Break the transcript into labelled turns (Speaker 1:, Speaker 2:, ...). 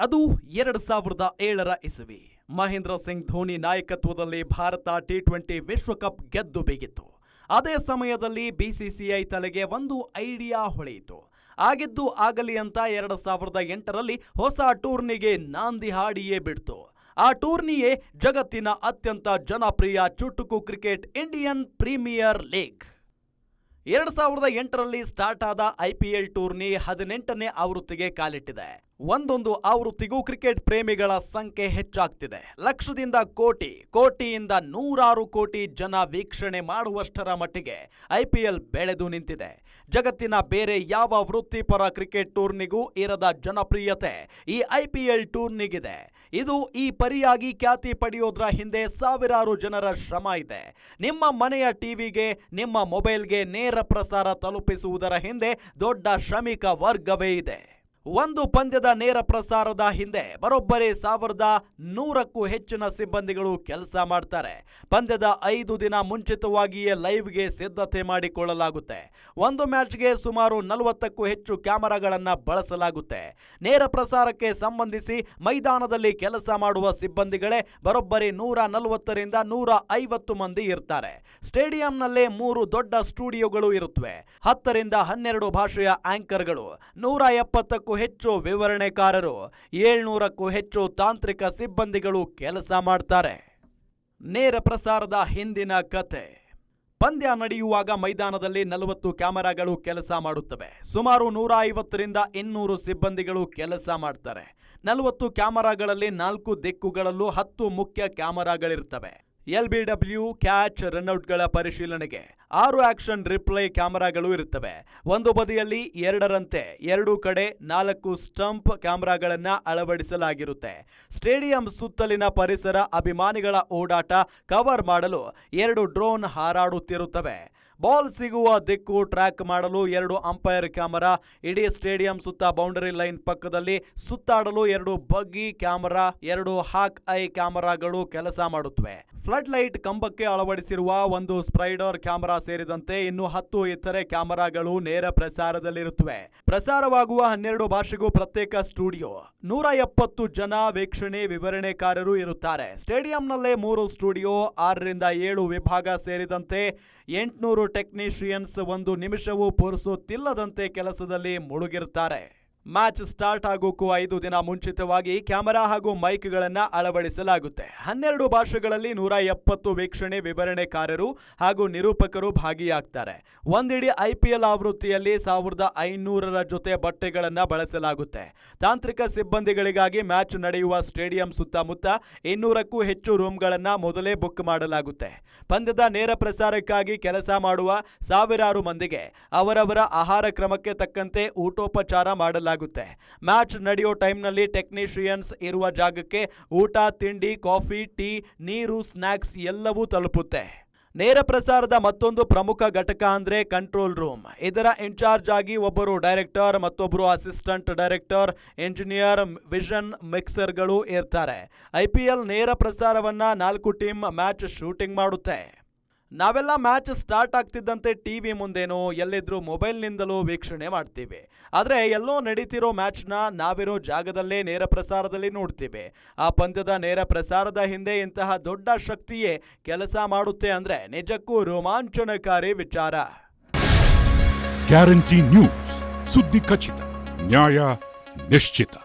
Speaker 1: ಅದು 2007ರ ಇಸವಿ. ಮಹೇಂದ್ರ ಸಿಂಗ್ ಧೋನಿ ನಾಯಕತ್ವದಲ್ಲಿ ಭಾರತ ಟಿ20 ವಿಶ್ವಕಪ್ ಗೆದ್ದು ಬೀಗಿತ್ತು. ಅದೇ ಸಮಯದಲ್ಲಿ ಬಿಸಿಸಿಐ ತಲೆಗೆ ಒಂದು ಐಡಿಯಾ ಹೊಳೆಯಿತು. ಆಗಿದ್ದು ಆಗಲಿ ಅಂತ 2008ರಲ್ಲಿ ಹೊಸ ಟೂರ್ನಿಗೆ ನಾಂದಿ ಹಾಡಿಯೇ ಬಿಡ್ತು. ಆ ಟೂರ್ನಿಯೇ ಜಗತ್ತಿನ ಅತ್ಯಂತ ಜನಪ್ರಿಯ ಚುಟುಕು ಕ್ರಿಕೆಟ್ ಇಂಡಿಯನ್ ಪ್ರೀಮಿಯರ್ ಲೀಗ್. 2008ರಲ್ಲಿ ಸ್ಟಾರ್ಟ್ ಆದ IPL ಟೂರ್ನಿ 18ನೇ ಆವೃತ್ತಿಗೆ ಕಾಲಿಟ್ಟಿದೆ. ಒಂದೊಂದು ಆವೃತ್ತಿಗೂ ಕ್ರಿಕೆಟ್ ಪ್ರೇಮಿಗಳ ಸಂಖ್ಯೆ ಹೆಚ್ಚಾಗ್ತಿದೆ. ಲಕ್ಷದಿಂದ ಕೋಟಿ, ಕೋಟಿಯಿಂದ ನೂರಾರು ಕೋಟಿ ಜನ ವೀಕ್ಷಣೆ ಮಾಡುವಷ್ಟರ ಮಟ್ಟಿಗೆ IPL ಬೆಳೆದು ನಿಂತಿದೆ. ಜಗತ್ತಿನ ಬೇರೆ ಯಾವ ವೃತ್ತಿಪರ ಕ್ರಿಕೆಟ್ ಟೂರ್ನಿಗೂ ಇರದ ಜನಪ್ರಿಯತೆ ಈ IPL ಟೂರ್ನಿಗಿದೆ. ಇದು ಈ ಪರಿಯಾಗಿ ಖ್ಯಾತಿ ಪಡೆಯೋದ್ರ ಹಿಂದೆ ಸಾವಿರಾರು ಜನರ ಶ್ರಮ ಇದೆ. ನಿಮ್ಮ ಮನೆಯ ಟಿವಿಗೆ, ನಿಮ್ಮ ಮೊಬೈಲ್ಗೆ ನೇರ ಪ್ರಸಾರ ತಲುಪಿಸುವುದರ ಹಿಂದೆ ದೊಡ್ಡ ಶ್ರಮಿಕ ವರ್ಗವೇ ಇದೆ. ಒಂದು ಪಂದ್ಯದ ನೇರ ಪ್ರಸಾರದ ಹಿಂದೆ ಬರೋಬ್ಬರಿ 1100ಕ್ಕೂ ಹೆಚ್ಚಿನ ಸಿಬ್ಬಂದಿಗಳು ಕೆಲಸ ಮಾಡ್ತಾರೆ. ಪಂದ್ಯದ 5 ದಿನ ಮುಂಚಿತವಾಗಿಯೇ ಲೈವ್ಗೆ ಸಿದ್ಧತೆ ಮಾಡಿಕೊಳ್ಳಲಾಗುತ್ತೆ. ಒಂದು ಮ್ಯಾಚ್ಗೆ ಸುಮಾರು 40ಕ್ಕೂ ಹೆಚ್ಚು ಕ್ಯಾಮೆರಾಗಳನ್ನು ಬಳಸಲಾಗುತ್ತೆ. ನೇರ ಪ್ರಸಾರಕ್ಕೆ ಸಂಬಂಧಿಸಿ ಮೈದಾನದಲ್ಲಿ ಕೆಲಸ ಮಾಡುವ ಸಿಬ್ಬಂದಿಗಳೇ ಬರೋಬ್ಬರಿ 140ರಿಂದ 150 ಮಂದಿ ಇರ್ತಾರೆ. ಸ್ಟೇಡಿಯಂನಲ್ಲೇ 3 ದೊಡ್ಡ ಸ್ಟುಡಿಯೋಗಳು ಇರುತ್ತವೆ. 10ರಿಂದ 12 ಭಾಷೆಯ ಆಂಕರ್ಗಳು, 170ಕ್ಕೂ ಹೆಚ್ಚು ವಿವರಣೆಕಾರರು, 700ಕ್ಕೂ ಹೆಚ್ಚು ತಾಂತ್ರಿಕ ಸಿಬ್ಬಂದಿಗಳು ಕೆಲಸ ಮಾಡ್ತಾರೆ. ನೇರ ಪ್ರಸಾರದ ಹಿಂದಿನ ಕತೆ. ಪಂದ್ಯ ನಡೆಯುವಾಗ ಮೈದಾನದಲ್ಲಿ 40 ಕ್ಯಾಮೆರಾಗಳು ಕೆಲಸ ಮಾಡುತ್ತವೆ. ಸುಮಾರು 150ರಿಂದ 200 ಸಿಬ್ಬಂದಿಗಳು ಕೆಲಸ ಮಾಡ್ತಾರೆ. 40 ಕ್ಯಾಮೆರಾಗಳಲ್ಲಿ 4 ದಿಕ್ಕುಗಳಲ್ಲೂ 10 ಮುಖ್ಯ ಕ್ಯಾಮೆರಾಗಳಿರ್ತವೆ. LBW ಕ್ಯಾಚ್ ರನ್ಔಟ್ಗಳ ಪರಿಶೀಲನೆಗೆ 6 ಆಕ್ಷನ್ ರಿಪ್ಲೇ ಕ್ಯಾಮೆರಾಗಳು ಇರುತ್ತವೆ. ಒಂದು ಬದಿಯಲ್ಲಿ 2ರಂತೆ 2 ಕಡೆ 4 ಸ್ಟಂಪ್ ಕ್ಯಾಮೆರಾಗಳನ್ನು ಅಳವಡಿಸಲಾಗಿರುತ್ತೆ. ಸ್ಟೇಡಿಯಂ ಸುತ್ತಲಿನ ಪರಿಸರ, ಅಭಿಮಾನಿಗಳ ಓಡಾಟ ಕವರ್ ಮಾಡಲು 2 ಡ್ರೋನ್ ಹಾರಾಡುತ್ತಿರುತ್ತವೆ. ಬಾಲ್ ಸಿಗುವ ದಿಕ್ಕು ಟ್ರ್ಯಾಕ್ ಮಾಡಲು 2 ಅಂಪೈರ್ ಕ್ಯಾಮೆರಾ, ಇಡೀ ಸ್ಟೇಡಿಯಂ ಸುತ್ತ ಬೌಂಡರಿ ಲೈನ್ ಪಕ್ಕದಲ್ಲಿ ಸುತ್ತಾಡಲು 2 ಬಗ್ಗಿ ಕ್ಯಾಮೆರಾ, 2 ಹಾಕ್ ಐ ಕ್ಯಾಮೆರಾಗಳು ಕೆಲಸ ಮಾಡುತ್ತವೆ. ಫ್ಲಡ್ ಲೈಟ್ ಕಂಬಕ್ಕೆ ಅಳವಡಿಸಿರುವ ಒಂದು ಸ್ಪ್ರೈಡರ್ ಕ್ಯಾಮೆರಾ ಸೇರಿದಂತೆ ಇನ್ನು 10 ಇತರೆ ಕ್ಯಾಮೆರಾಗಳು ನೇರ ಪ್ರಸಾರದಲ್ಲಿರುತ್ತವೆ. ಪ್ರಸಾರವಾಗುವ 12 ಭಾಷೆಗೂ ಪ್ರತ್ಯೇಕ ಸ್ಟುಡಿಯೋ, 170 ಜನ ವೀಕ್ಷಣೆ ವಿವರಣೆಕಾರರು ಇರುತ್ತಾರೆ. ಸ್ಟೇಡಿಯಂನಲ್ಲೇ 3 ಸ್ಟುಡಿಯೋ, 6ರಿಂದ 7 ವಿಭಾಗ ಸೇರಿದಂತೆ 800 ಟೆಕ್ನಿಷಿಯನ್ಸ್ ಒಂದು ನಿಮಿಷವೂ ಪುರುಸೊತ್ತಿಲ್ಲದಂತೆ ಕೆಲಸದಲ್ಲಿ ಮುಳುಗಿರುತ್ತಾರೆ. ಮ್ಯಾಚ್ ಸ್ಟಾರ್ಟ್ ಆಗೋಕ್ಕೂ 5 ದಿನ ಮುಂಚಿತವಾಗಿ ಕ್ಯಾಮೆರಾ ಹಾಗೂ ಮೈಕ್ಗಳನ್ನು ಅಳವಡಿಸಲಾಗುತ್ತೆ. 12 ಭಾಷೆಗಳಲ್ಲಿ 170 ವೀಕ್ಷಣೆ ವಿವರಣೆಕಾರರು ಹಾಗೂ ನಿರೂಪಕರು ಭಾಗಿಯಾಗ್ತಾರೆ. ಒಂದಿಡೀ IPL ಆವೃತ್ತಿಯಲ್ಲಿ 1500ರ ಜೊತೆ ಬಟ್ಟೆಗಳನ್ನು ಬಳಸಲಾಗುತ್ತೆ. ತಾಂತ್ರಿಕ ಸಿಬ್ಬಂದಿಗಳಿಗಾಗಿ ಮ್ಯಾಚ್ ನಡೆಯುವ ಸ್ಟೇಡಿಯಂ ಸುತ್ತಮುತ್ತ 200ಕ್ಕೂ ಹೆಚ್ಚು ರೂಮ್ಗಳನ್ನು ಮೊದಲೇ ಬುಕ್ ಮಾಡಲಾಗುತ್ತೆ. ಪಂದ್ಯದ ನೇರ ಪ್ರಸಾರಕ್ಕಾಗಿ ಕೆಲಸ ಮಾಡುವ ಸಾವಿರಾರು ಮಂದಿಗೆ ಅವರವರ ಆಹಾರ ಕ್ರಮಕ್ಕೆ ತಕ್ಕಂತೆ ಊಟೋಪಚಾರ ಮಾಡಲಾಗುತ್ತೆ. ಮ್ಯಾಚ್ ನಡೆಯೋ ಟೈಮ್ನಲ್ಲಿ ಟೆಕ್ನಿಷಿಯನ್ಸ್ ಇರುವ ಜಾಗಕ್ಕೆ ಊಟ, ತಿಂಡಿ, ಕಾಫಿ, ಟೀ, ನೀರು, ಸ್ನ್ಯಾಕ್ಸ್ ಎಲ್ಲವೂ ತಲುಪುತ್ತೆ. ನೇರ ಪ್ರಸಾರದ ಮತ್ತೊಂದು ಪ್ರಮುಖ ಘಟಕ ಅಂದ್ರೆ ಕಂಟ್ರೋಲ್ ರೂಮ್. ಇದರ ಇನ್ಚಾರ್ಜ್ ಆಗಿ ಒಬ್ಬರು ಡೈರೆಕ್ಟರ್, ಮತ್ತೊಬ್ಬರು ಅಸಿಸ್ಟೆಂಟ್ ಡೈರೆಕ್ಟರ್, ಇಂಜಿನಿಯರ್, ವಿಷನ್ ಮಿಕ್ಸರ್ಗಳು ಇರ್ತಾರೆ. IPL ನೇರ ಪ್ರಸಾರವನ್ನ 4 ಟೀಮ್ ಮ್ಯಾಚ್ ಶೂಟಿಂಗ್ ಮಾಡುತ್ತೆ. ನಾವೆಲ್ಲ ಮ್ಯಾಚ್ ಸ್ಟಾರ್ಟ್ ಆಗ್ತಿದ್ದಂತೆ ಟಿವಿ ಮುಂದೇನೋ ಎಲ್ಲಿದ್ರೂ ಮೊಬೈಲ್ನಿಂದಲೂ ವೀಕ್ಷಣೆ ಮಾಡ್ತೀವಿ. ಆದರೆ ಎಲ್ಲೋ ನಡೀತಿರೋ ಮ್ಯಾಚ್ನ ನಾವಿರೋ ಜಾಗದಲ್ಲೇ ನೇರ ಪ್ರಸಾರದಲ್ಲಿ ನೋಡ್ತೀವಿ. ಆ ಪಂದ್ಯದ ನೇರ ಪ್ರಸಾರದ ಹಿಂದೆ ಇಂತಹ ದೊಡ್ಡ ಶಕ್ತಿಯೇ ಕೆಲಸ ಮಾಡುತ್ತೆ ಅಂದ್ರೆ ನಿಜಕ್ಕೂ ರೋಮಾಂಚನಕಾರಿ ವಿಚಾರ.
Speaker 2: ಗ್ಯಾರಂಟಿ ನ್ಯೂಸ್, ಸುದ್ದಿ ಖಚಿತ, ನ್ಯಾಯ ನಿಶ್ಚಿತ.